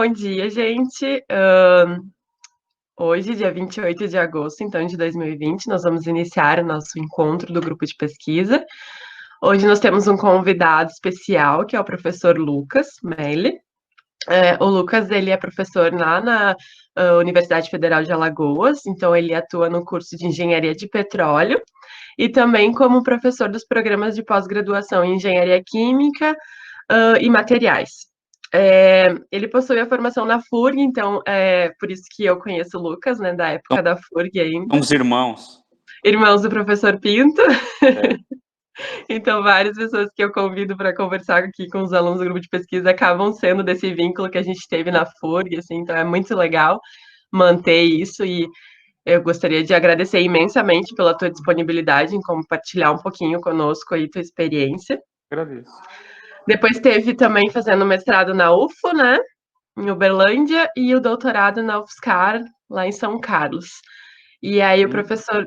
Bom dia, gente. Hoje, dia 28 de agosto, então, de 2020, nós vamos iniciar o nosso encontro do grupo de pesquisa. Hoje nós temos um convidado especial, que é o professor Lucas Melli. O Lucas, ele é professor lá na Universidade Federal de Alagoas, então ele atua no curso de Engenharia de Petróleo e também como professor dos programas de pós-graduação em Engenharia Química, e materiais. Ele possui a formação na FURG, então por isso que eu conheço o Lucas, né, da época da FURG ainda. Somos irmãos. Irmãos do professor Pinto. É. Então, várias pessoas que eu convido para conversar aqui com os alunos do grupo de pesquisa acabam sendo desse vínculo que a gente teve na FURG, assim, então é muito legal manter isso e eu gostaria de agradecer imensamente pela tua disponibilidade em compartilhar um pouquinho conosco aí tua experiência. Agradeço. Depois teve também fazendo mestrado na UFO, né, em Uberlândia, e o doutorado na UFSCar, lá em São Carlos. E aí o professor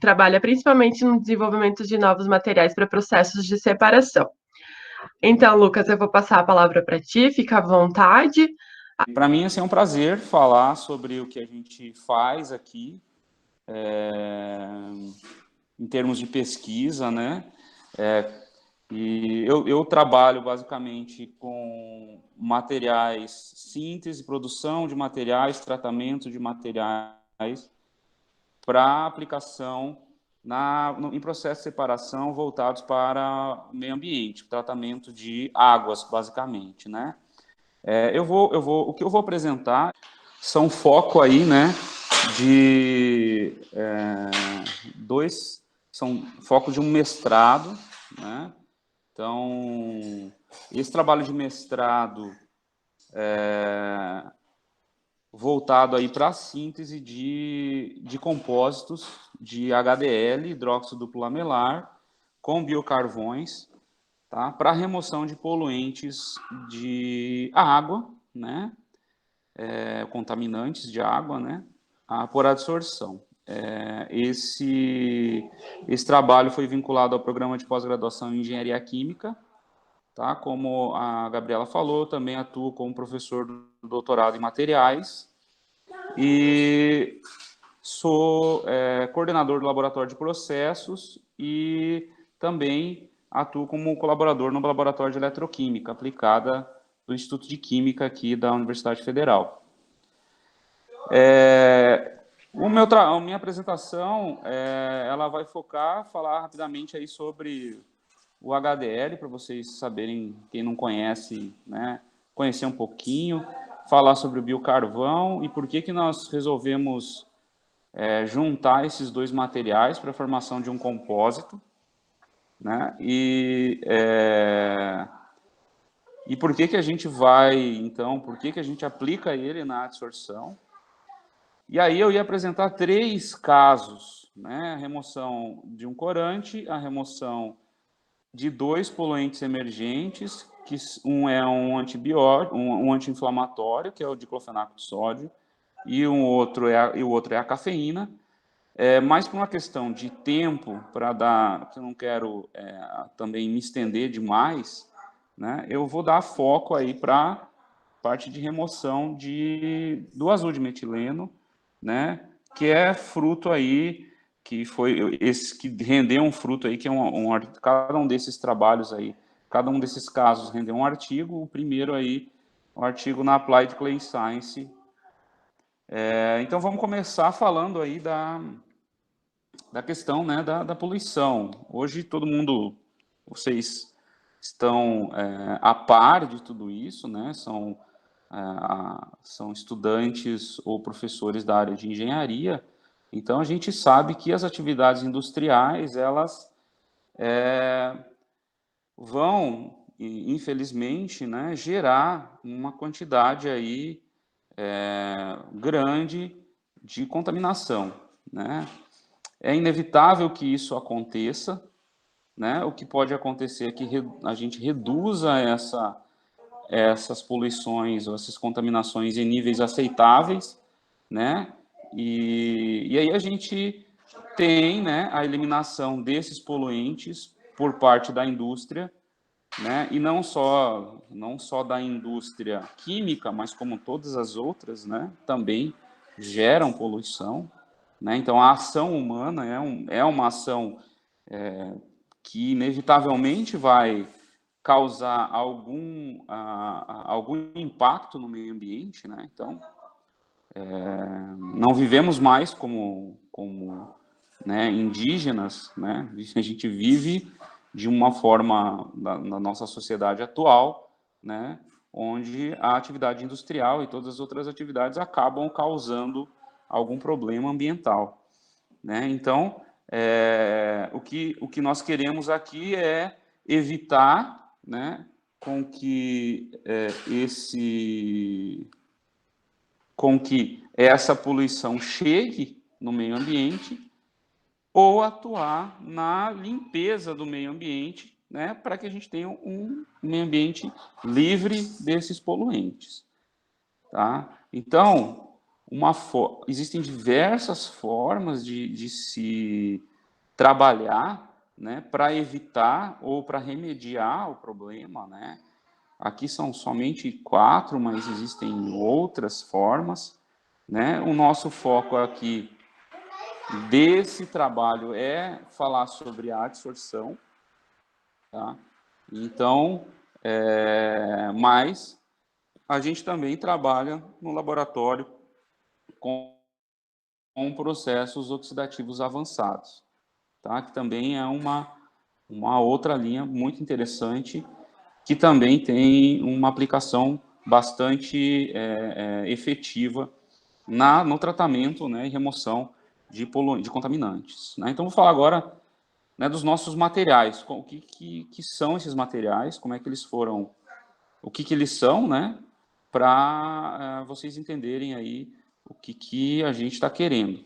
trabalha principalmente no desenvolvimento de novos materiais para processos de separação. Então, Lucas, eu vou passar a palavra para ti, fica à vontade. Para mim, assim, é um prazer falar sobre o que a gente faz aqui, em termos de pesquisa, né? E eu trabalho basicamente com materiais, síntese, produção de materiais, tratamento de materiais para aplicação em processo de separação voltados para o meio ambiente, tratamento de águas, basicamente, né? O que eu vou apresentar são foco aí, né, de são foco de um mestrado, né? Então, esse trabalho de mestrado voltado aí para a síntese de compósitos de HDL, hidróxido duplo lamelar, com biocarvões, tá? Para remoção de poluentes de água, né? Contaminantes de água, né? Por adsorção. Esse trabalho foi vinculado ao programa de pós-graduação em Engenharia Química, tá? Como a Gabriela falou, também atuo como professor do doutorado em materiais e sou coordenador do laboratório de processos e também atuo como colaborador no laboratório de eletroquímica aplicada do Instituto de Química aqui da Universidade Federal. A minha apresentação, ela vai falar rapidamente aí sobre o HDL, para vocês saberem, quem não conhece, né, conhecer um pouquinho, falar sobre o biocarvão e por que nós resolvemos juntar esses dois materiais para a formação de um compósito, né, e por que a gente por que a gente aplica ele na adsorção. E aí eu ia apresentar 3 casos, né, a remoção de um corante, a remoção de 2 poluentes emergentes, que um é um antibiótico, um anti-inflamatório, que é o diclofenaco de sódio, e o outro é a cafeína. Mas por uma questão de tempo, que eu não quero também me estender demais, né, eu vou dar foco aí para parte de remoção do azul de metileno, né, que é fruto aí que foi esse que rendeu um fruto aí que é cada um desses trabalhos aí, cada um desses casos rendeu um artigo. O primeiro aí, um artigo na Applied Clay Science. Então vamos começar falando aí da questão, né, da poluição. Hoje vocês estão a par de tudo isso, né? São estudantes ou professores da área de engenharia. Então, a gente sabe que as atividades industriais, elas vão, infelizmente, né, gerar uma quantidade aí grande de contaminação, né? É inevitável que isso aconteça, né? O que pode acontecer é que a gente reduza essas poluições ou essas contaminações em níveis aceitáveis, né? E aí a gente tem, né, a eliminação desses poluentes por parte da indústria, né? E não só da indústria química, mas como todas as outras, né? Também geram poluição, né? Então, a ação humana é uma ação que inevitavelmente vai causar algum impacto no meio ambiente, né? Então, não vivemos mais como né, indígenas, né? A gente vive de uma forma na nossa sociedade atual, né, onde a atividade industrial e todas as outras atividades acabam causando algum problema ambiental, né? Então, o que nós queremos aqui é evitar, né, com que essa poluição chegue no meio ambiente ou atuar na limpeza do meio ambiente, né, para que a gente tenha um meio ambiente livre desses poluentes, tá? Então, existem diversas formas de se trabalhar, né, para evitar ou para remediar o problema, né? Aqui são somente 4, mas existem outras formas, né? O nosso foco aqui desse trabalho é falar sobre a adsorção, tá? Então, mas a gente também trabalha no laboratório com processos oxidativos avançados, tá? Que também é uma outra linha muito interessante, que também tem uma aplicação bastante efetiva no tratamento, né, e remoção de contaminantes, né? Então, vou falar agora, né, dos nossos materiais. O que são esses materiais, como é que eles foram, o que eles são, né, para vocês entenderem aí o que a gente está querendo,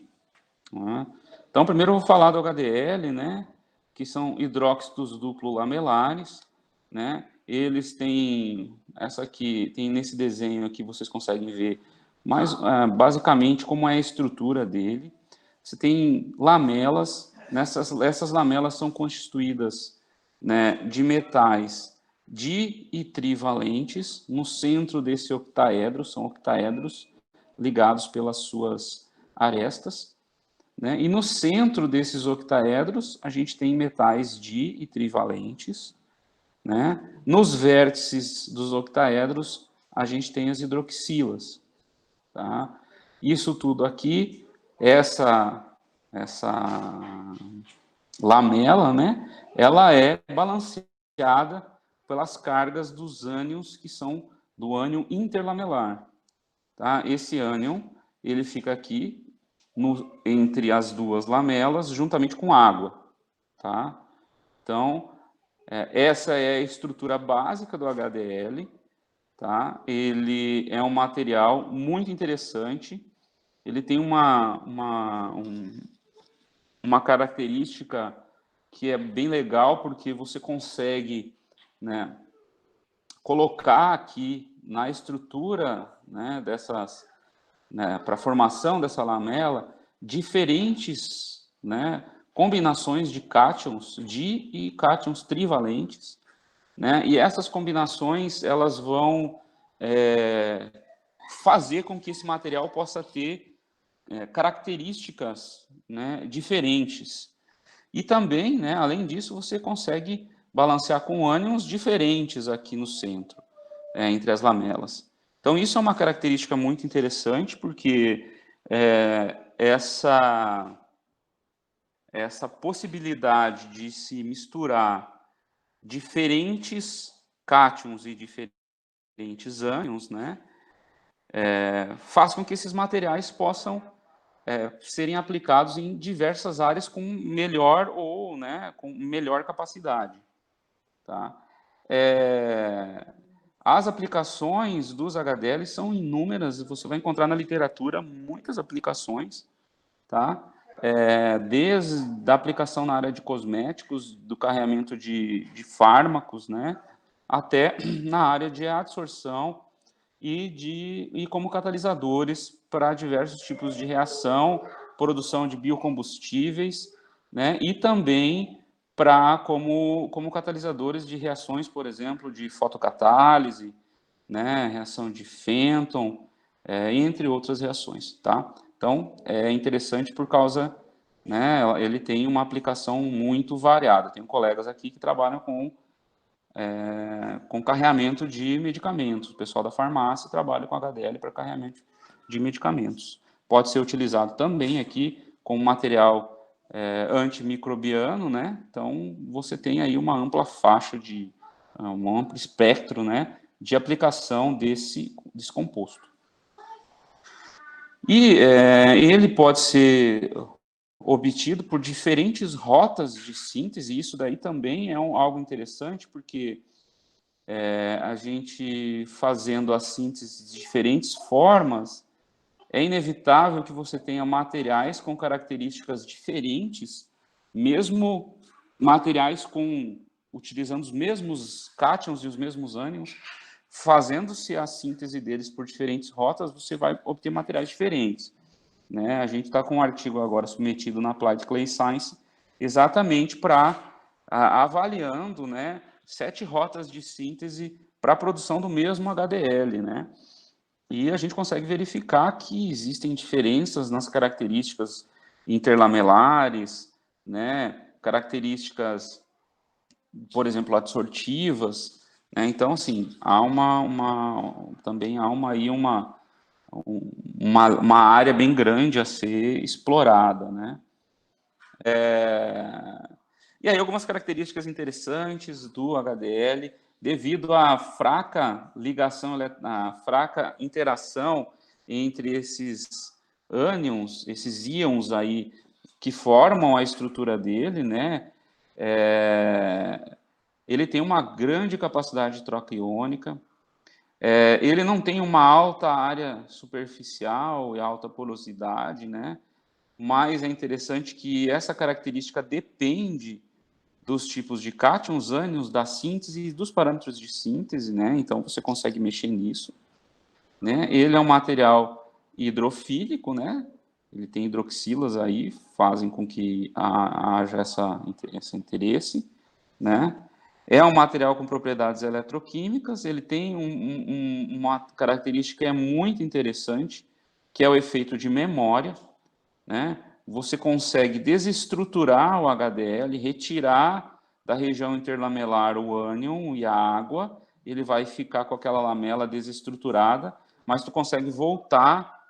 né? Então, primeiro eu vou falar do HDL, né, que são hidróxidos duplo lamelares, né? Eles têm, essa aqui, tem nesse desenho aqui, vocês conseguem ver, mas basicamente como é a estrutura dele. Você tem lamelas, essas lamelas são constituídas, né, de metais di e trivalentes. No centro desse octaedro, são octaedros ligados pelas suas arestas, né? E no centro desses octaedros, a gente tem metais di e trivalentes, né? Nos vértices dos octaedros, a gente tem as hidroxilas, tá? Isso tudo aqui, essa lamela, né? Ela é balanceada pelas cargas dos ânions, que são do ânion interlamelar, tá? Esse ânion, ele fica aqui entre as duas lamelas, juntamente com água, tá? Então, essa é a estrutura básica do HDL, tá? Ele é um material muito interessante, ele tem uma característica que é bem legal, porque você consegue, né, colocar aqui na estrutura, né, dessas, né, para a formação dessa lamela, diferentes, né, combinações de cátions di e cátions trivalentes, né, e essas combinações elas vão fazer com que esse material possa ter características, né, diferentes. E também, né, além disso, você consegue balancear com ânions diferentes aqui no centro, entre as lamelas. Então, isso é uma característica muito interessante, porque essa possibilidade de se misturar diferentes cátions e diferentes ânions, né, faz com que esses materiais possam serem aplicados em diversas áreas com melhor ou, né, com melhor capacidade, tá? As aplicações dos HDL são inúmeras, você vai encontrar na literatura muitas aplicações, tá? Desde a aplicação na área de cosméticos, do carregamento de fármacos, né, até na área de adsorção e como catalisadores para diversos tipos de reação, produção de biocombustíveis, né, e também como catalisadores de reações, por exemplo, de fotocatálise, né, reação de Fenton, entre outras reações, tá? Então, é interessante por causa, né, ele tem uma aplicação muito variada. Tenho colegas aqui que trabalham com carreamento de medicamentos. O pessoal da farmácia trabalha com HDL para carreamento de medicamentos. Pode ser utilizado também aqui como material antimicrobiano, né? Então, você tem aí uma ampla faixa um amplo espectro, né, de aplicação desse composto. E ele pode ser obtido por diferentes rotas de síntese, e isso daí também é algo interessante, porque a gente fazendo a síntese de diferentes formas, é inevitável que você tenha materiais com características diferentes, mesmo materiais utilizando os mesmos cátions e os mesmos ânions, fazendo-se a síntese deles por diferentes rotas, você vai obter materiais diferentes. Né? A gente está com um artigo agora submetido na Applied Clay Science, exatamente para avaliando, né, 7 rotas de síntese para a produção do mesmo HDL, né? E a gente consegue verificar que existem diferenças nas características interlamelares, né? Características, por exemplo, adsortivas, né? Então, assim, há também há uma área bem grande a ser explorada, né? E aí algumas características interessantes do HDL, devido à fraca ligação, à fraca interação entre esses ânions, esses íons aí que formam a estrutura dele, né? Ele tem uma grande capacidade de troca iônica, ele não tem uma alta área superficial e alta porosidade, né? Mas é interessante que essa característica depende dos tipos de cátions, ânions, da síntese e dos parâmetros de síntese, né? Então você consegue mexer nisso, né? Ele é um material hidrofílico, né? Ele tem hidroxilas aí, fazem com que haja esse interesse, né? É um material com propriedades eletroquímicas, ele tem uma característica que é muito interessante, que é o efeito de memória, né? Você consegue desestruturar o HDL, retirar da região interlamelar o ânion e a água, ele vai ficar com aquela lamela desestruturada, mas tu consegue voltar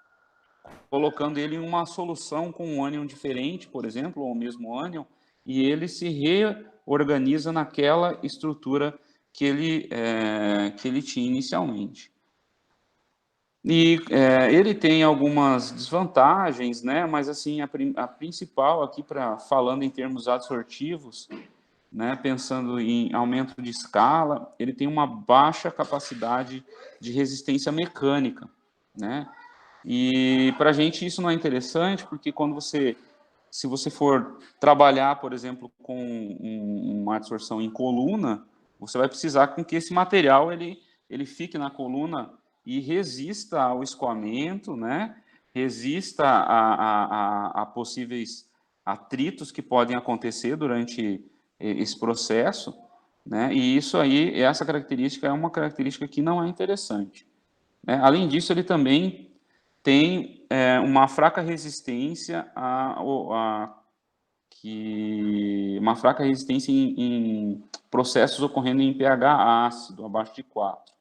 colocando ele em uma solução com um ânion diferente, por exemplo, ou o mesmo ânion, e ele se reorganiza naquela estrutura que ele tinha inicialmente. E ele tem algumas desvantagens, né? Mas assim a principal aqui falando em termos adsortivos, né? Pensando em aumento de escala, ele tem uma baixa capacidade de resistência mecânica, né? E para a gente isso não é interessante, porque se você for trabalhar, por exemplo, com uma adsorção em coluna, você vai precisar com que esse material ele fique na coluna e resista ao escoamento, né? Resista a possíveis atritos que podem acontecer durante esse processo, né? E isso aí, essa característica é uma característica que não é interessante, né? Além disso, ele também tem uma fraca resistência uma fraca resistência em processos ocorrendo em pH ácido, abaixo de 4.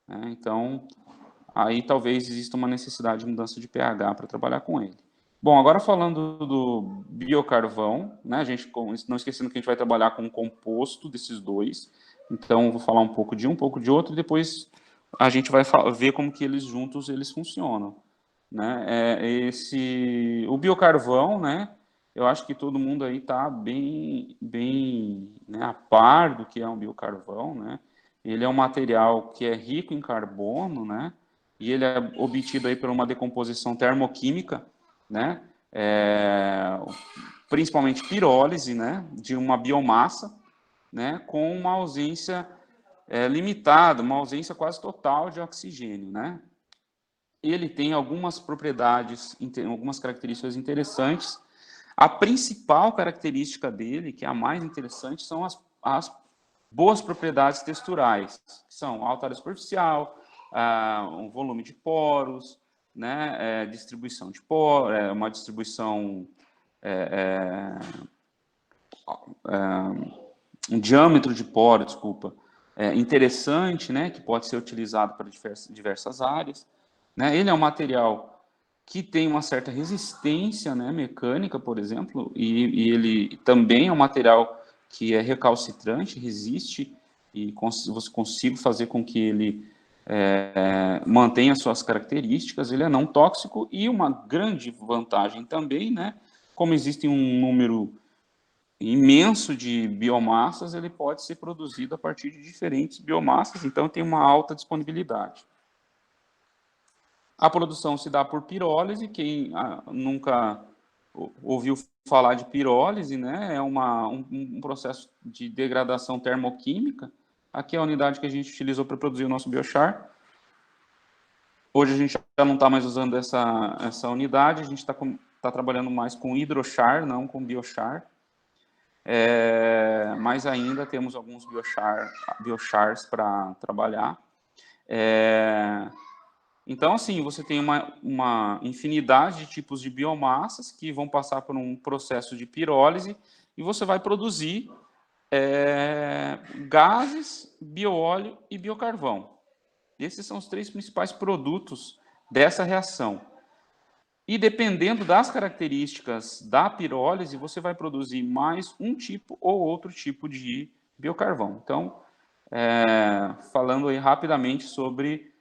Né? Então, aí talvez exista uma necessidade de mudança de pH para trabalhar com ele. Bom, agora falando do biocarvão, né? A gente, não esquecendo que a gente vai trabalhar com um composto desses dois. Então, vou falar um pouco de um pouco de outro, e depois a gente vai ver como que eles juntos eles funcionam, né? O biocarvão, né? Eu acho que todo mundo aí está bem, né, a par do que é um biocarvão, né? Ele é um material que é rico em carbono, né? E ele é obtido aí por uma decomposição termoquímica, né? Principalmente pirólise, né? De uma biomassa, né? Com uma ausência limitada, uma ausência quase total de oxigênio, né? Ele tem algumas propriedades, algumas características interessantes, A principal característica dele, que é a mais interessante, são as boas propriedades texturais, que são alta área superficial, um volume de poros, né, distribuição de poros, uma distribuição, um diâmetro de poro, desculpa, interessante, né, que pode ser utilizado para diversas áreas. Né? Ele é um material que tem uma certa resistência, né, mecânica, por exemplo, e ele também é um material que é recalcitrante, resiste, e você consigo fazer com que ele mantenha suas características. Ele é não tóxico, e uma grande vantagem também, né, como existe um número imenso de biomassas, ele pode ser produzido a partir de diferentes biomassas, então tem uma alta disponibilidade. A produção se dá por pirólise. Quem nunca ouviu falar de pirólise, né, é um processo de degradação termoquímica. Aqui é a unidade que a gente utilizou para produzir o nosso biochar. Hoje a gente já não está mais usando essa unidade, a gente está trabalhando mais com hidrochar, não com biochar. Mas ainda temos alguns biochars para trabalhar. Então, assim, você tem uma infinidade de tipos de biomassas que vão passar por um processo de pirólise, e você vai produzir gases, bioóleo e biocarvão. Esses são os 3 principais produtos dessa reação. E dependendo das características da pirólise, você vai produzir mais um tipo ou outro tipo de biocarvão. Então, falando aí rapidamente sobre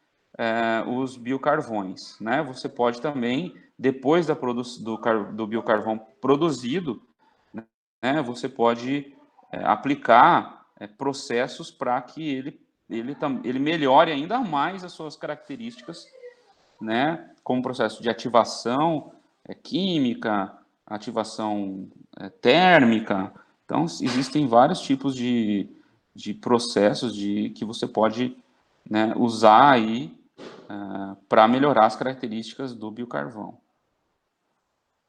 os biocarvões, né? Você pode também, depois do biocarvão produzido, né, você pode aplicar processos para que ele melhore ainda mais as suas características, né, como processo de ativação química, ativação térmica. Então, existem vários tipos de processos que você pode, né, usar aí para melhorar as características do biocarvão.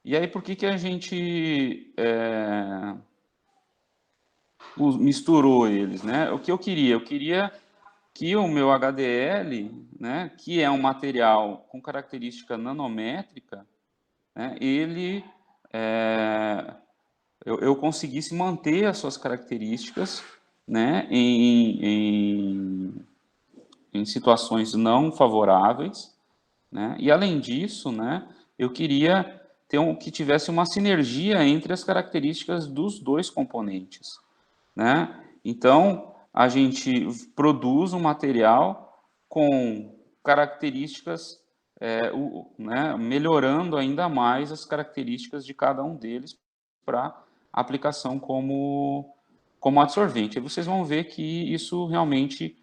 E aí, por que a gente misturou eles, né? O que eu queria que o meu HDL, né, que é um material com característica nanométrica, né, eu conseguisse manter as suas características, né, em situações não favoráveis, né, e além disso, né, eu queria que tivesse uma sinergia entre as características dos dois componentes, né? Então, a gente produz um material com características, né, melhorando ainda mais as características de cada um deles para aplicação como absorvente. Aí vocês vão ver que isso realmente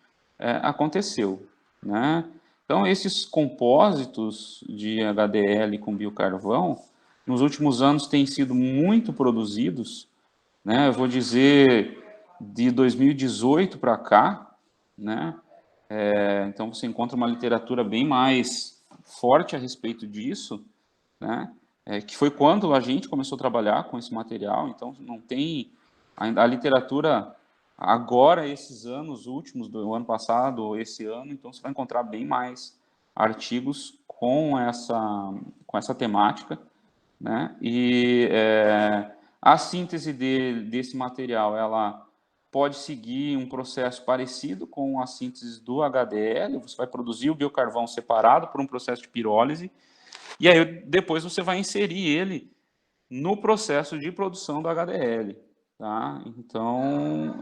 aconteceu, né? Então, esses compósitos de HDL com biocarvão, nos últimos anos, têm sido muito produzidos, né? Eu vou dizer de 2018 para cá, né? Então você encontra uma literatura bem mais forte a respeito disso, né? Que foi quando a gente começou a trabalhar com esse material. Então não tem a literatura agora, esses anos últimos do ano passado ou esse ano, então você vai encontrar bem mais artigos com essa temática, né? E a síntese desse material, ela pode seguir um processo parecido com a síntese do HDL. Você vai produzir o biocarvão separado por um processo de pirólise, e aí depois você vai inserir ele no processo de produção do HDL. Tá? Então,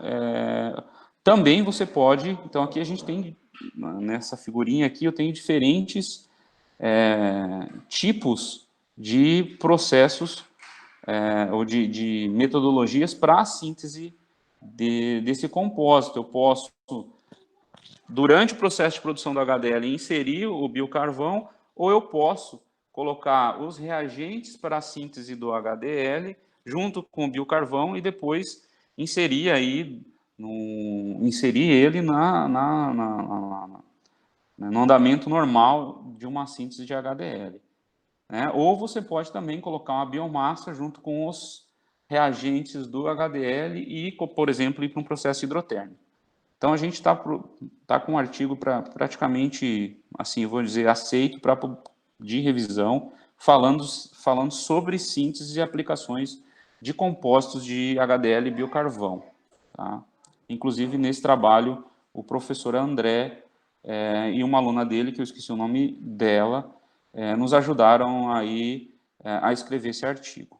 também você pode... Então, aqui a gente tem, nessa figurinha aqui, eu tenho diferentes tipos de processos ou de metodologias para a síntese desse compósito. Eu posso, durante o processo de produção do HDL, inserir o biocarvão, ou eu posso colocar os reagentes para a síntese do HDL junto com o biocarvão e depois inserir ele no andamento normal de uma síntese de HDL. né? Ou você pode também colocar uma biomassa junto com os reagentes do HDL e, por exemplo, ir para um processo hidrotérmico. Então, a gente está com um artigo praticamente, assim, eu vou dizer, aceito de revisão, falando sobre síntese e aplicações de compostos de HDL e biocarvão. Tá? Inclusive, nesse trabalho, o professor André e uma aluna dele, que eu esqueci o nome dela, nos ajudaram aí a escrever esse artigo.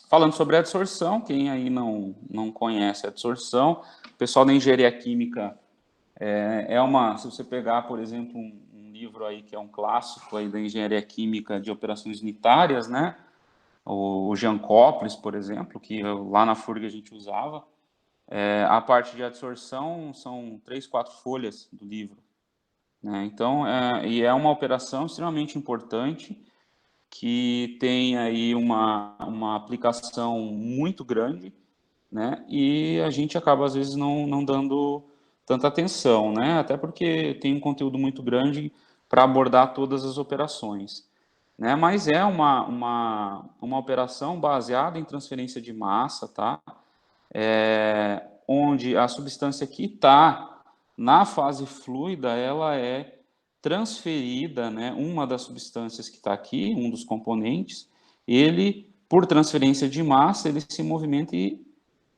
Falando sobre a adsorção, quem aí não conhece a adsorção, o pessoal da engenharia química se você pegar, por exemplo, um livro aí que é um clássico aí da engenharia química de operações unitárias, né? O Jankoplis, por exemplo, que lá na FURG a gente usava, a parte de adsorção são 3, 4 folhas do livro, né? Então, e é uma operação extremamente importante, que tem aí uma aplicação muito grande, né? E a gente acaba, às vezes, não dando tanta atenção, né? Até porque tem um conteúdo muito grande para abordar todas as operações, né? Mas é uma operação baseada em transferência de massa, tá? Onde a substância que está na fase fluida, ela é transferida, né, uma das substâncias que está aqui, um dos componentes, ele, por transferência de massa, ele se movimenta e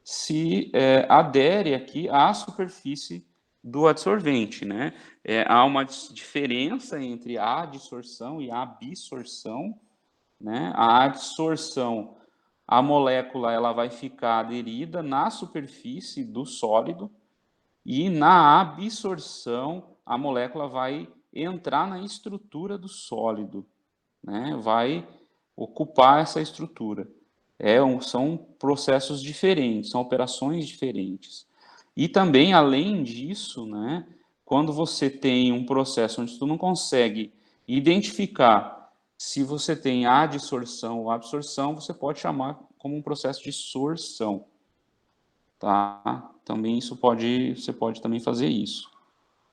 se adere aqui à superfície do adsorvente, né? Há uma diferença entre a adsorção e a absorção, né? A adsorção, a molécula ela vai ficar aderida na superfície do sólido, e na absorção, a molécula vai entrar na estrutura do sólido, né? Vai ocupar essa estrutura. São processos diferentes, são operações diferentes. E também, além disso, né, quando você tem um processo onde tu não consegue identificar se você tem adsorção ou absorção, você pode chamar como um processo de sorção. Tá? Também você pode também fazer isso,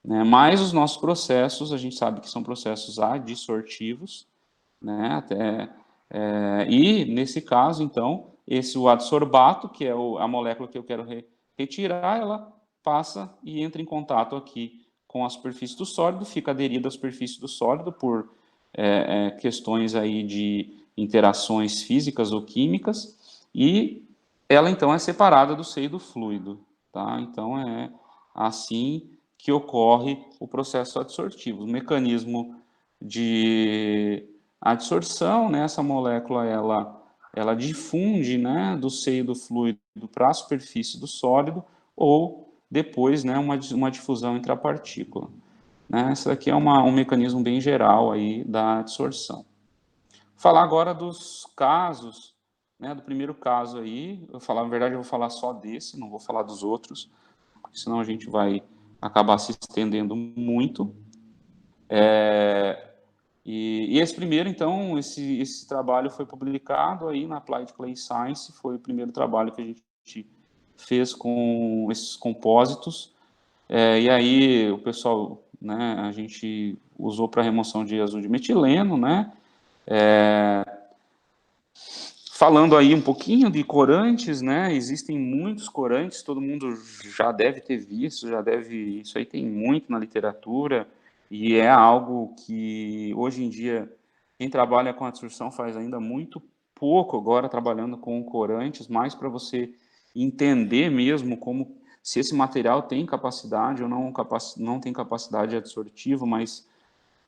né? Mas os nossos processos, a gente sabe que são processos adsortivos, né? E nesse caso, então, o adsorbato, que é a molécula que eu quero retirar, ela passa e entra em contato aqui com a superfície do sólido, fica aderida à superfície do sólido por questões aí de interações físicas ou químicas, e ela então é separada do seio do fluido, tá? Então é assim que ocorre o processo adsortivo. O mecanismo de adsorção, né? Essa molécula ela difunde, né, do seio do fluido para a superfície do sólido, ou depois, né, uma difusão intrapartícula, né? Esse aqui é um mecanismo bem geral aí da adsorção. Falar agora dos casos, né, do primeiro caso aí, na verdade eu vou falar só desse, não vou falar dos outros, porque senão a gente vai acabar se estendendo muito. E esse primeiro, então, esse trabalho foi publicado aí na Applied Clay Science, foi o primeiro trabalho que a gente fez com esses compósitos, e aí o pessoal, né, a gente usou para remoção de azul de metileno, né, falando aí um pouquinho de corantes, né? Existem muitos corantes, todo mundo já deve ter visto, isso aí tem muito na literatura, e é algo que hoje em dia quem trabalha com adsorção faz ainda muito pouco agora trabalhando com corantes, mais para você entender mesmo como se esse material tem capacidade ou não tem capacidade adsortiva, mas,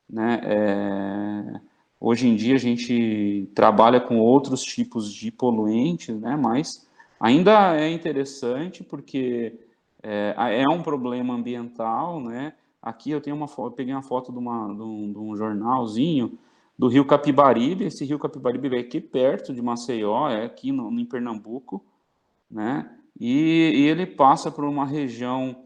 né, hoje em dia a gente trabalha com outros tipos de poluentes, né? Mas ainda é interessante porque é um problema ambiental, né? Aqui eu peguei uma foto de um jornalzinho do Rio Capibaribe. Esse Rio Capibaribe é aqui perto de Maceió, é aqui em Pernambuco, né? E ele passa por uma região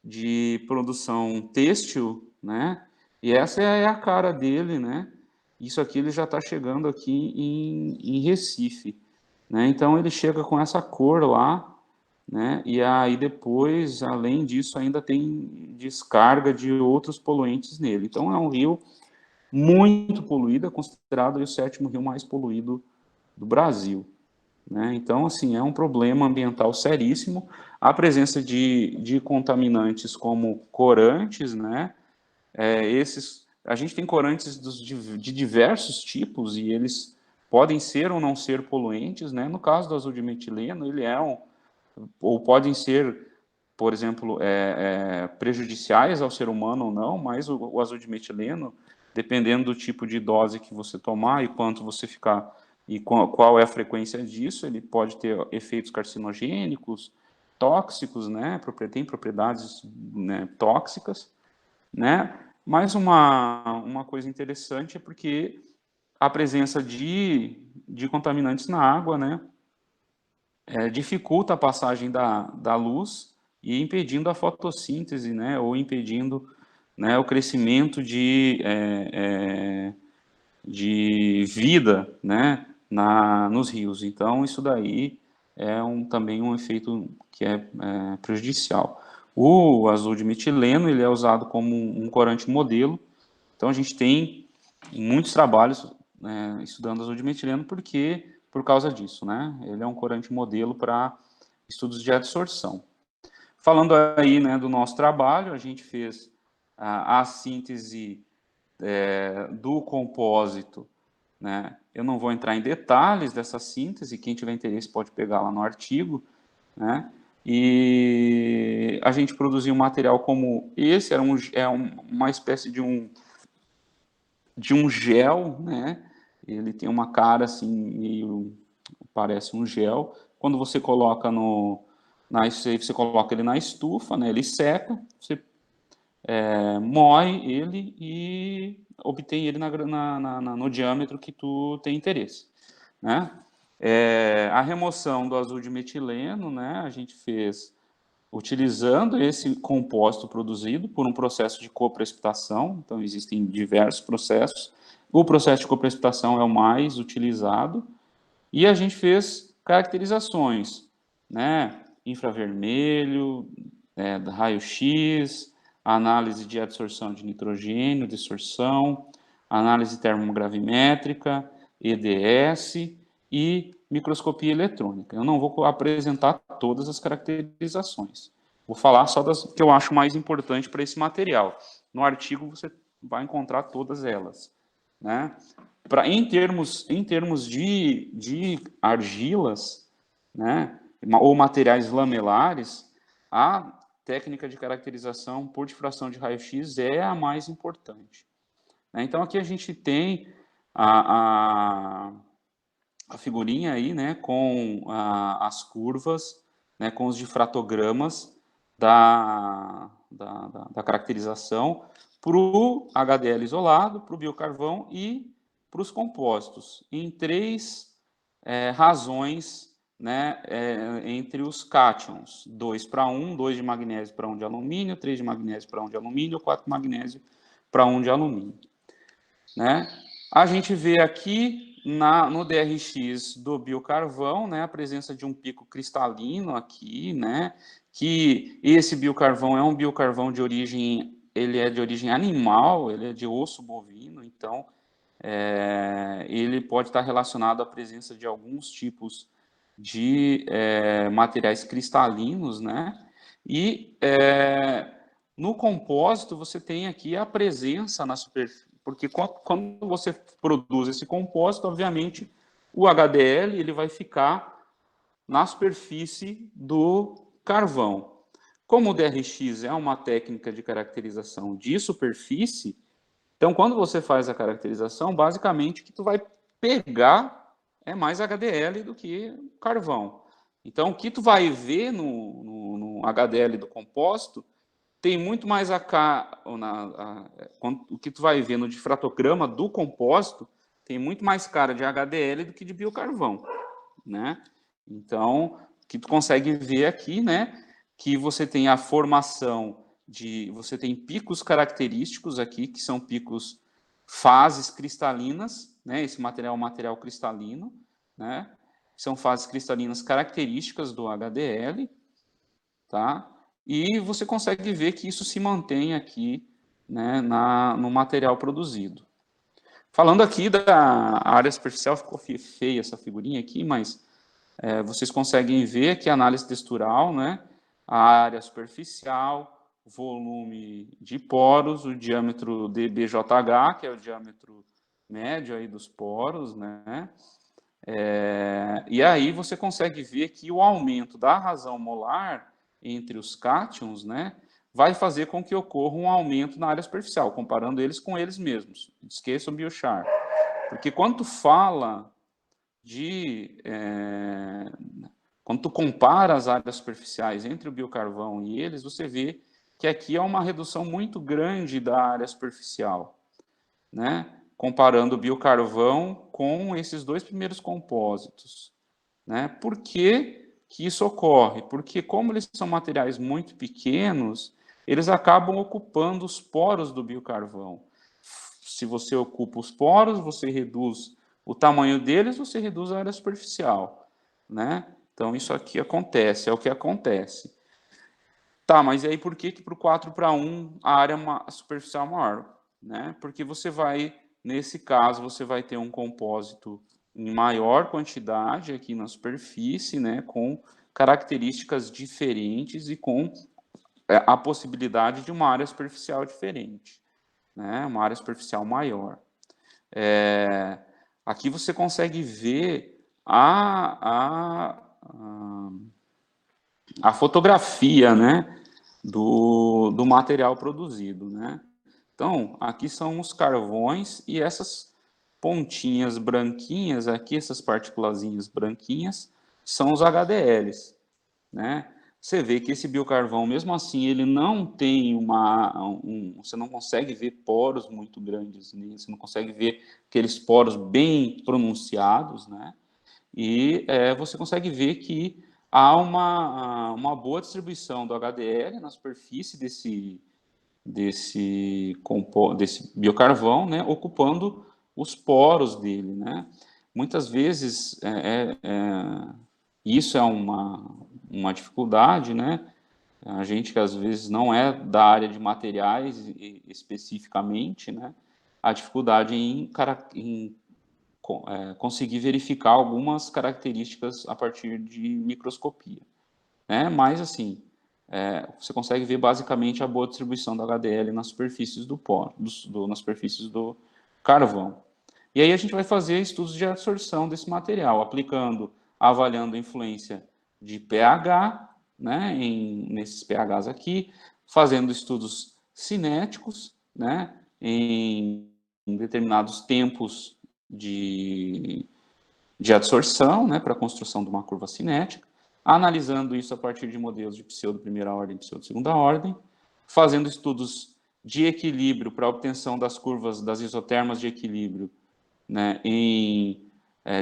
de produção têxtil, né? E essa é a cara dele, né? Isso aqui ele já está chegando aqui em Recife, né? Então ele chega com essa cor lá, né? E aí depois, além disso, ainda tem descarga de outros poluentes nele. Então é um rio muito poluído, é considerado o sétimo rio mais poluído do Brasil, né? Então, assim, é um problema ambiental seríssimo. A presença de contaminantes como corantes, né? A gente tem corantes de diversos tipos e eles podem ser ou não ser poluentes, né? No caso do azul de metileno, ele é ou podem ser, por exemplo, prejudiciais ao ser humano ou não, mas o azul de metileno, dependendo do tipo de dose que você tomar e quanto você ficar e qual é a frequência disso, ele pode ter efeitos carcinogênicos, tóxicos, né? Tem propriedades, né, tóxicas, né? Mas uma coisa interessante é porque a presença de contaminantes na água, né, dificulta a passagem da luz e impedindo a fotossíntese, né, ou impedindo, né, o crescimento de vida, né, nos rios. Então, isso daí é também um efeito que é prejudicial. O azul de metileno, ele é usado como um corante modelo. Então, a gente tem muitos trabalhos, né, estudando azul de metileno por causa disso, né? Ele é um corante modelo para estudos de adsorção. Falando aí, né, do nosso trabalho, a gente fez a síntese do compósito, né? Eu não vou entrar em detalhes dessa síntese, quem tiver interesse pode pegar lá no artigo, né? E a gente produziu um material como esse, uma espécie de um gel, né? Ele tem uma cara assim, meio parece um gel. Quando você coloca você coloca ele na estufa, né? Ele seca, você moe ele e obtém ele no diâmetro que tu tem interesse, né? A remoção do azul de metileno, né? A gente fez utilizando esse composto produzido por um processo de coprecipitação. Então, existem diversos processos. O processo de coprecipitação é o mais utilizado. E a gente fez caracterizações, né? Infravermelho, raio-x, análise de absorção de nitrogênio, dissorção, análise termogravimétrica, EDS e microscopia eletrônica. Eu não vou apresentar todas as caracterizações. Vou falar só das que eu acho mais importante para esse material. No artigo você vai encontrar todas elas, né? Em termos de argilas, né, ou materiais lamelares, a técnica de caracterização por difração de raio-x é a mais importante, né? Então, aqui a gente tem a figurinha aí, né, com as curvas, né, com os difratogramas da caracterização para o HDL isolado, para o biocarvão e para os compostos, em três razões, né, entre os cátions: 2 para 1, 2 de magnésio para 1 de alumínio, 3 de magnésio para 1 de alumínio, 4 de magnésio para 1 de alumínio, né? A gente vê aqui no DRX do biocarvão, né, a presença de um pico cristalino aqui, né, que esse biocarvão é um biocarvão de origem, ele é de origem animal, ele é de osso bovino, então ele pode estar relacionado à presença de alguns tipos de materiais cristalinos, né? E no compósito você tem aqui a presença na superfície, porque quando você produz esse compósito, obviamente o HDL ele vai ficar na superfície do carvão. Como o DRX é uma técnica de caracterização de superfície, então, quando você faz a caracterização, basicamente o que tu vai pegar é mais HDL do que carvão. Então, o que tu vai ver no HDL do composto tem muito mais o que tu vai ver no difratograma do composto tem muito mais cara de HDL do que de biocarvão, né? Então, o que tu consegue ver aqui, né, que você tem a formação você tem picos característicos aqui, que são picos fases cristalinas, né? Esse material é um material cristalino, né? São fases cristalinas características do HDL, tá? E você consegue ver que isso se mantém aqui, né, no material produzido. Falando aqui da área superficial, ficou feia essa figurinha aqui, mas vocês conseguem ver que a análise textural, né, a área superficial, volume de poros, o diâmetro dBJH, que é o diâmetro médio aí dos poros, né? E aí você consegue ver que o aumento da razão molar entre os cátions, né, vai fazer com que ocorra um aumento na área superficial, comparando eles com eles mesmos. Esqueçam o biochar. Porque quando tu fala quando tu compara as áreas superficiais entre o biocarvão e eles, você vê que aqui há uma redução muito grande da área superficial, né? Comparando o biocarvão com esses dois primeiros compósitos, né? Por que que isso ocorre? Porque como eles são materiais muito pequenos, eles acabam ocupando os poros do biocarvão. Se você ocupa os poros, você reduz o tamanho deles, você reduz a área superficial, né? Então, isso aqui acontece, é o que acontece. Tá, mas e aí por que para o 4:1 a área superficial é maior? Né? Porque você vai, nesse caso, você vai ter um compósito em maior quantidade aqui na superfície, né? Com características diferentes e com a possibilidade de uma área superficial diferente, né? Uma área superficial maior. Aqui você consegue ver a fotografia, né, do material produzido, né? Então, aqui são os carvões e essas pontinhas branquinhas aqui, essas partículazinhas branquinhas, são os HDLs, né? Você vê que esse biocarvão, mesmo assim, ele não tem você não consegue ver poros muito grandes nele, você não consegue ver aqueles poros bem pronunciados, né? E você consegue ver que há uma boa distribuição do HDL na superfície desse biocarvão, né, ocupando os poros dele, né? Muitas vezes isso é uma dificuldade, né? A gente que às vezes não é da área de materiais especificamente, né? A dificuldade em conseguir verificar algumas características a partir de microscopia, né? Mas assim, você consegue ver basicamente a boa distribuição do HDL nas superfícies do pó, nas superfícies do carvão. E aí a gente vai fazer estudos de absorção desse material, avaliando a influência de pH, né, nesses pHs aqui, fazendo estudos cinéticos, né, em determinados tempos de absorção, né, para a construção de uma curva cinética, analisando isso a partir de modelos de pseudo primeira ordem e pseudo segunda ordem, fazendo estudos de equilíbrio para a obtenção das curvas das isotermas de equilíbrio, né, em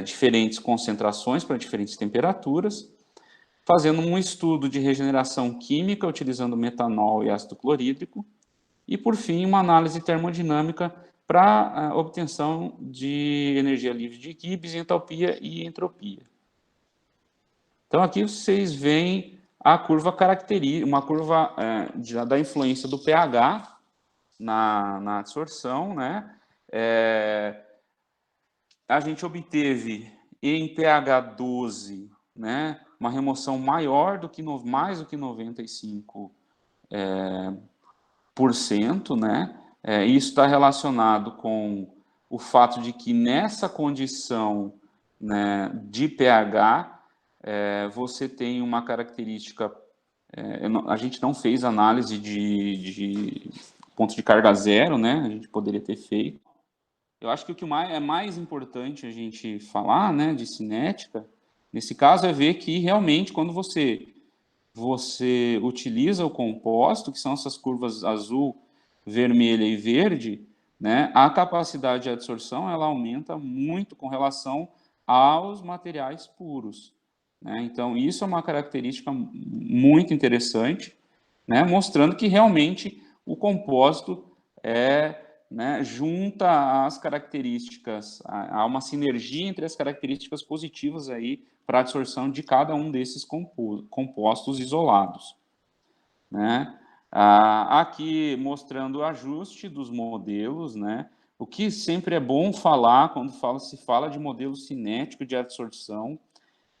diferentes concentrações para diferentes temperaturas, fazendo um estudo de regeneração química utilizando metanol e ácido clorídrico, e, por fim, uma análise termodinâmica para a obtenção de energia livre de Gibbs, entalpia e entropia. Então, aqui vocês veem a curva uma curva da influência do pH na absorção, né? A gente obteve em pH 12, né, uma remoção maior do que mais do que 95%, né? Isso está relacionado com o fato de que nessa condição, né, de pH, você tem uma característica. A gente não fez análise de ponto de carga zero, né? A gente poderia ter feito. Eu acho que o que é mais importante a gente falar, né, de cinética, nesse caso, é ver que realmente quando você utiliza o composto, que são essas curvas azul, vermelha e verde, né, a capacidade de absorção ela aumenta muito com relação aos materiais puros, né? Então, isso é uma característica muito interessante, né, mostrando que realmente o compósito né, junta as características, há uma sinergia entre as características positivas aí para a absorção de cada um desses compostos isolados. né? Aqui mostrando o ajuste dos modelos, né? O que sempre é bom falar quando se fala de modelo cinético de adsorção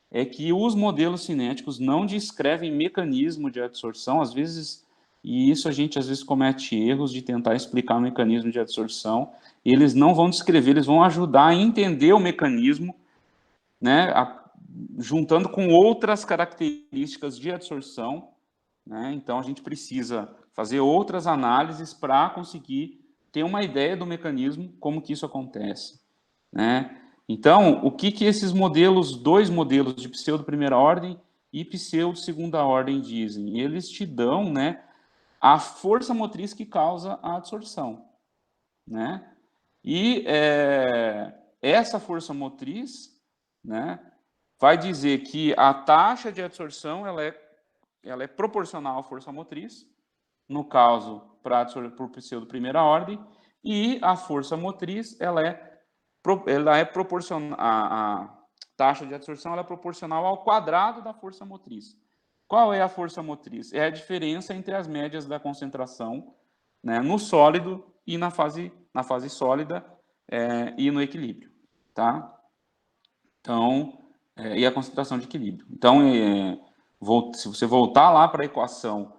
é que os modelos cinéticos não descrevem mecanismo de adsorção, às vezes, e isso a gente às vezes comete erros de tentar explicar o mecanismo de adsorção, eles não vão descrever, eles vão ajudar a entender o mecanismo, né, juntando com outras características de adsorção, né? Então a gente precisa fazer outras análises para conseguir ter uma ideia do mecanismo, como que isso acontece, né? Então, o que esses modelos, dois modelos de pseudo primeira ordem e pseudo segunda ordem dizem? Eles te dão, né, a força motriz que causa a adsorção, né? E essa força motriz, né, vai dizer que a taxa de adsorção ela é proporcional à força motriz, no caso, por pseudo primeira ordem, e a força motriz ela é proporcional, a taxa de adsorção ela é proporcional ao quadrado da força motriz. Qual é a força motriz? É a diferença entre as médias da concentração, né, no sólido e na fase sólida e no equilíbrio, tá? Então, e a concentração de equilíbrio. Então, se você voltar lá para a equação,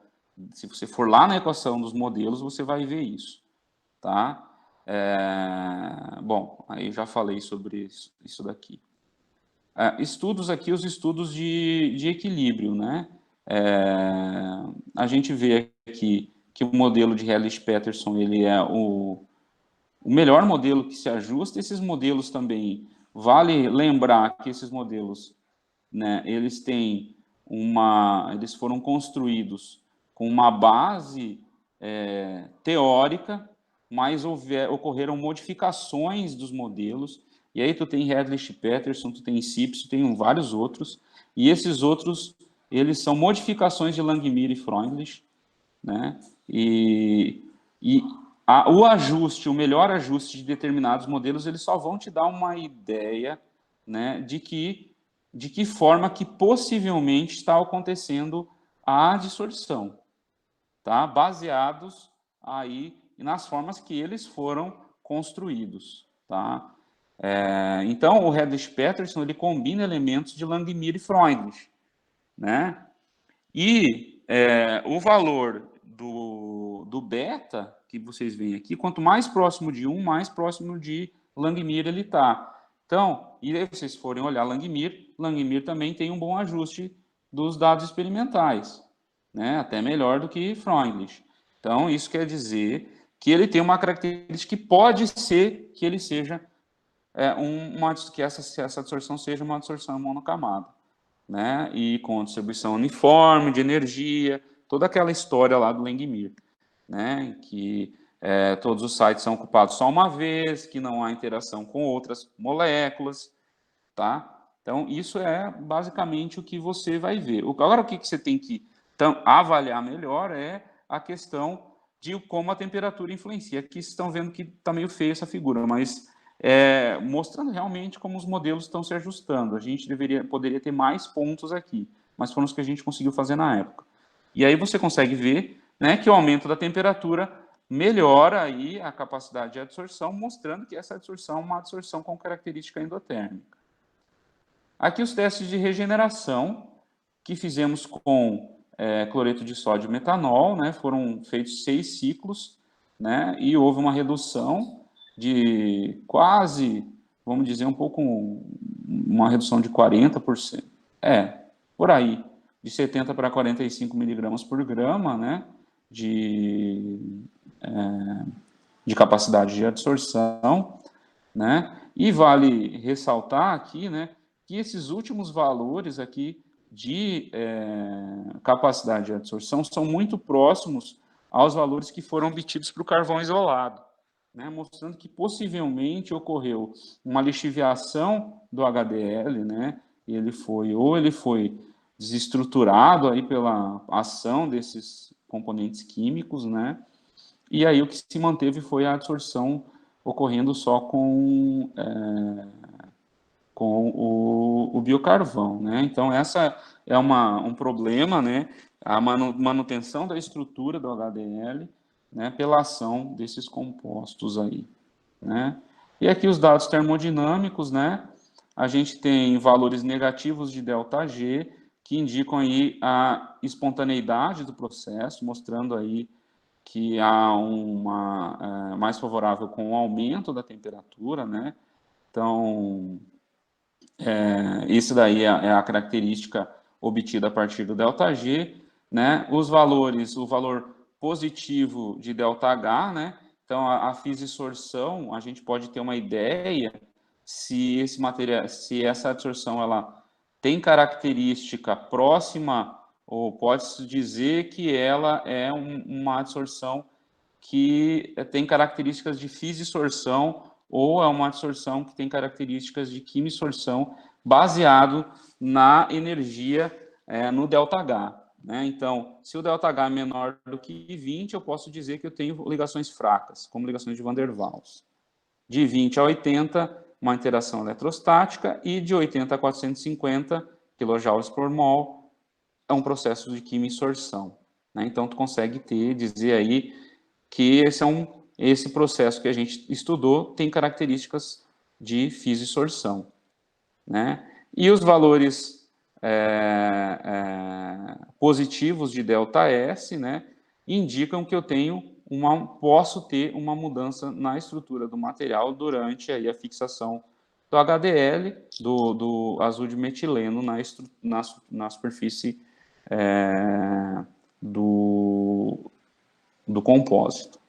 se você for lá na equação dos modelos, você vai ver isso, tá? Bom, aí já falei sobre isso daqui. Estudos aqui, os estudos de equilíbrio, né? A gente vê aqui que o modelo de Hellish-Peterson ele é o melhor modelo que se ajusta. Esses modelos também, vale lembrar que esses modelos, né, eles foram construídos com uma base teórica, mas ocorreram modificações dos modelos, e aí tu tem Hellish-Peterson, tu tem Sips, tu tem vários outros, e esses outros, eles são modificações de Langmuir e Freundlich, né, o ajuste, o melhor ajuste de determinados modelos, eles só vão te dar uma ideia, né, de que forma que possivelmente está acontecendo a distorção, tá? Baseados aí nas formas que eles foram construídos, tá? Então, o Hellish-Peterson ele combina elementos de Langmuir e Freundlich, né? E o valor do beta, que vocês veem aqui, quanto mais próximo de 1, mais próximo de Langmuir ele está. Então, e aí vocês forem olhar Langmuir também tem um bom ajuste dos dados experimentais, né? Até melhor do que Freundlich. Então, isso quer dizer que ele tem uma característica que pode ser que ele seja que essa absorção seja uma absorção monocamada, né? E com distribuição uniforme de energia, toda aquela história lá do Langmuir, né? Que todos os sites são ocupados só uma vez, que não há interação com outras moléculas, tá? Então, isso é basicamente o que você vai ver. Agora, o que você tem que avaliar melhor é a questão de como a temperatura influencia. Aqui vocês estão vendo que está meio feia essa figura, mas mostrando realmente como os modelos estão se ajustando. A gente poderia ter mais pontos aqui, mas foram os que a gente conseguiu fazer na época. E aí você consegue ver, né, que o aumento da temperatura melhora aí a capacidade de adsorção, mostrando que essa adsorção é uma adsorção com característica endotérmica. Aqui os testes de regeneração que fizemos com cloreto de sódio e metanol, né, foram feitos 6 ciclos, né, e houve uma redução de quase, vamos dizer, uma redução de 40%, por aí, de 70 para 45 miligramas por grama, né, de capacidade de absorção, né, e vale ressaltar aqui, né, que esses últimos valores aqui de capacidade de absorção são muito próximos aos valores que foram obtidos para o carvão isolado, né, mostrando que possivelmente ocorreu uma lixiviação do HDL, né, ele foi desestruturado aí pela ação desses componentes químicos, né, e aí o que se manteve foi a absorção ocorrendo só com com o biocarvão, né? Então, essa é um problema, né? A manutenção da estrutura do HDL, né? Pela ação desses compostos aí, né? E aqui os dados termodinâmicos, né? A gente tem valores negativos de ΔG, que indicam aí a espontaneidade do processo, mostrando aí que há uma mais favorável com o aumento da temperatura, né? Então, isso daí é a característica obtida a partir do ΔG, né? Os valores, o valor positivo de ΔH, né? Então, a fissorção, a gente pode ter uma ideia se esse material, se essa adsorção ela tem característica próxima, ou pode-se dizer que ela é uma adsorção que tem características de fissorção ou é uma adsorção que tem características de quimisorção baseado na energia no ΔH. Né? Então, se o ΔH é menor do que 20, eu posso dizer que eu tenho ligações fracas, como ligações de Van der Waals. De 20 a 80, uma interação eletrostática, e de 80 a 450 kJ por mol é um processo de quimisorção. Né? Então, tu consegue dizer aí que esse processo que a gente estudou tem características de fissorção. Né? E os valores positivos de ΔS, né, indicam que eu posso ter uma mudança na estrutura do material durante aí a fixação do HDL, do azul de metileno na superfície do compósito.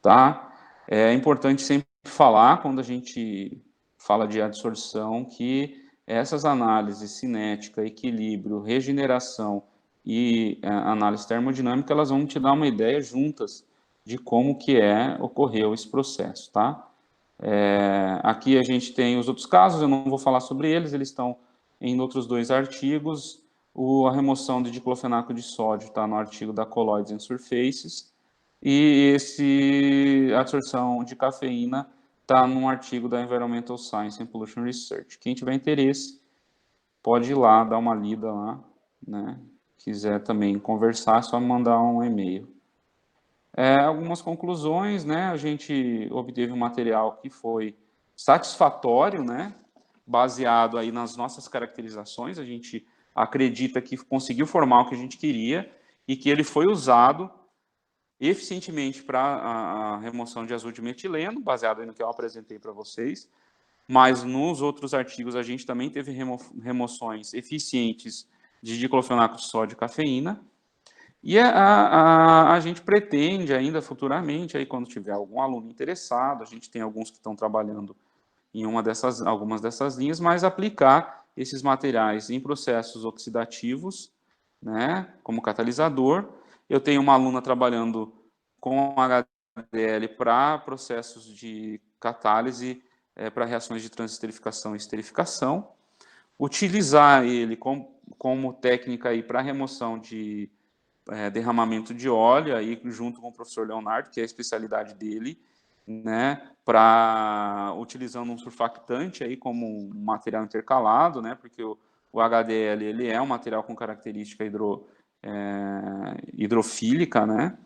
Tá? É importante sempre falar, quando a gente fala de adsorção, que essas análises cinética, equilíbrio, regeneração e análise termodinâmica, elas vão te dar uma ideia juntas de como que ocorreu esse processo, tá? Aqui a gente tem os outros casos, eu não vou falar sobre eles, eles estão em outros 2 artigos. A remoção de diclofenaco de sódio está no artigo da Colloids and Surfaces, e a absorção de cafeína está num artigo da Environmental Science and Pollution Research. Quem tiver interesse, pode ir lá, dar uma lida lá, né? Quiser também conversar, é só me mandar um e-mail. Algumas conclusões, né? A gente obteve um material que foi satisfatório, né? Baseado aí nas nossas caracterizações, a gente acredita que conseguiu formar o que a gente queria e que ele foi usado eficientemente para a remoção de azul de metileno, baseado no que eu apresentei para vocês, mas nos outros artigos a gente também teve remoções eficientes de diclofenaco de sódio e cafeína, e a gente pretende ainda futuramente, aí quando tiver algum aluno interessado, a gente tem alguns que estão trabalhando em algumas dessas linhas, mas aplicar esses materiais em processos oxidativos, né, como catalisador. Eu tenho uma aluna trabalhando com HDL para processos de catálise, para reações de transesterificação e esterificação. Utilizar ele como técnica para remoção de derramamento de óleo, aí, junto com o professor Leonardo, que é a especialidade dele, né, utilizando um surfactante aí como um material intercalado, né, porque o HDL ele é um material com característica hidrofílica, né,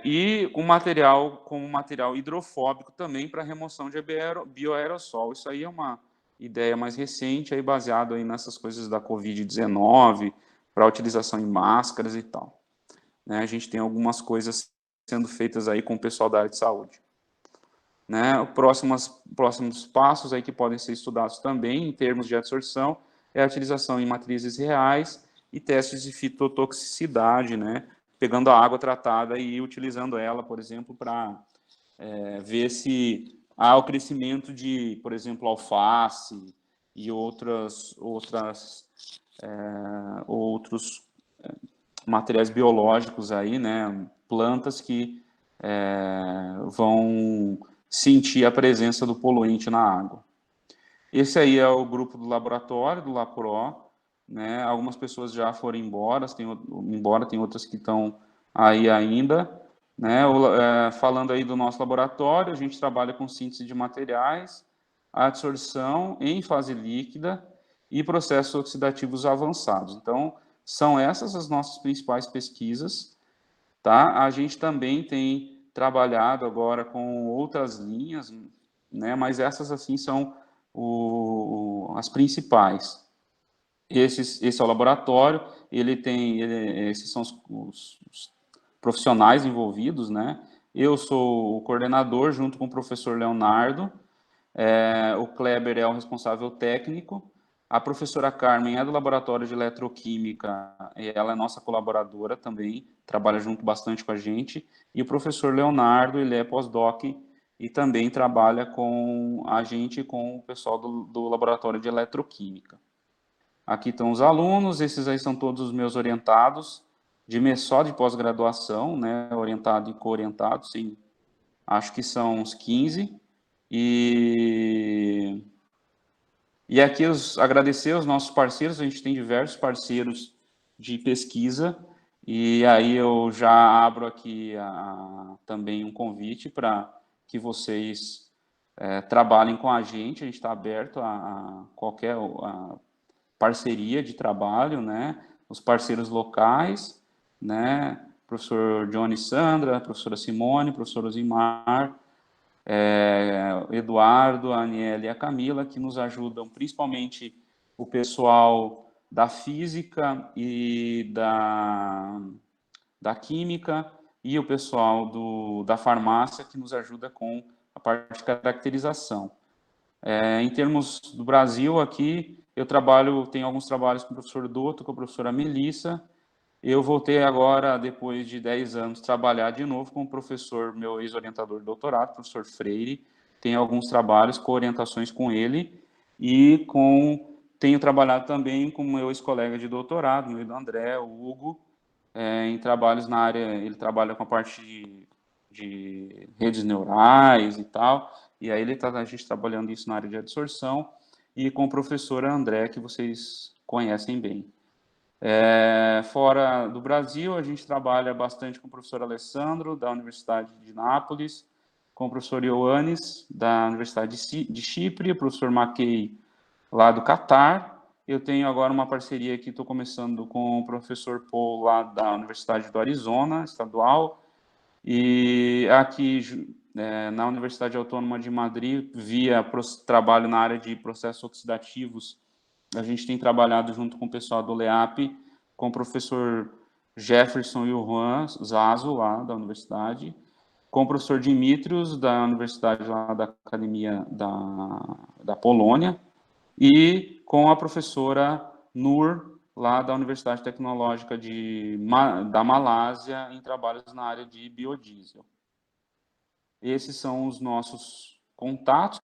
e um material como material hidrofóbico também para remoção de bioaerossol. Isso aí é uma ideia mais recente, aí baseado aí nessas coisas da Covid-19, para utilização em máscaras e tal. Né, a gente tem algumas coisas sendo feitas aí com o pessoal da área de saúde. Né, próximos passos aí que podem ser estudados também, em termos de adsorção, é a utilização em matrizes reais e testes de fitotoxicidade, né, pegando a água tratada e utilizando ela, por exemplo, para ver se há o crescimento de, por exemplo, alface e outros materiais biológicos aí, né, plantas que vão sentir a presença do poluente na água. Esse aí é o grupo do laboratório, do LaPro, né, algumas pessoas já foram embora, tem outras que estão aí ainda, né, falando aí do nosso laboratório, a gente trabalha com síntese de materiais, adsorção em fase líquida e processos oxidativos avançados. Então, são essas as nossas principais pesquisas, tá? A gente também tem trabalhado agora com outras linhas, né? Mas essas, assim, são as principais. Esse é o laboratório, esses são os profissionais envolvidos, né? Eu sou o coordenador, junto com o professor Leonardo, o Kleber é o responsável técnico, a professora Carmen é do laboratório de eletroquímica, ela é nossa colaboradora também, trabalha junto bastante com a gente, e o professor Leonardo, ele é pós-doc e também trabalha com a gente e com o pessoal do laboratório de eletroquímica. Aqui estão os alunos, esses aí são todos os meus orientados, só de pós-graduação, né, orientado e co-orientado, sim, acho que são uns 15, e aqui agradecer aos nossos parceiros, a gente tem diversos parceiros de pesquisa, e aí eu já abro aqui também um convite para que vocês trabalhem com a gente está aberto a qualquer parceria de trabalho, né? Os parceiros locais, né? Professor Johnny Sandra, professora Simone, professor Osimar, Eduardo, a Aniele e a Camila, que nos ajudam, principalmente o pessoal da física e da química, e o pessoal da farmácia, que nos ajuda com a parte de caracterização. Em termos do Brasil, aqui, tenho alguns trabalhos com o professor Dotto, com a professora Melissa. Eu voltei agora, depois de 10 anos, trabalhar de novo com o professor, meu ex-orientador de doutorado, professor Freire. Tenho alguns trabalhos com orientações com ele e tenho trabalhado também com meu ex-colega de doutorado, meu do André, o Hugo, em trabalhos na área, ele trabalha com a parte de redes neurais e tal, e aí a gente trabalhando isso na área de adsorção, e com o professor André, que vocês conhecem bem. Fora do Brasil, a gente trabalha bastante com o professor Alessandro, da Universidade de Nápoles, com o professor Ioannis, da Universidade de Chipre, o professor Mackey, lá do Catar. Eu tenho agora uma parceria que estou começando com o professor Paul, lá da Universidade do Arizona, estadual, e aqui na Universidade Autônoma de Madrid, via trabalho na área de processos oxidativos, a gente tem trabalhado junto com o pessoal do LEAP, com o professor Jefferson e o Juan Zazo, lá da universidade, com o professor Dimitrios, da universidade lá da Academia da Polônia, e com a professora Nur, lá da Universidade Tecnológica da Malásia, em trabalhos na área de biodiesel. Esses são os nossos contatos.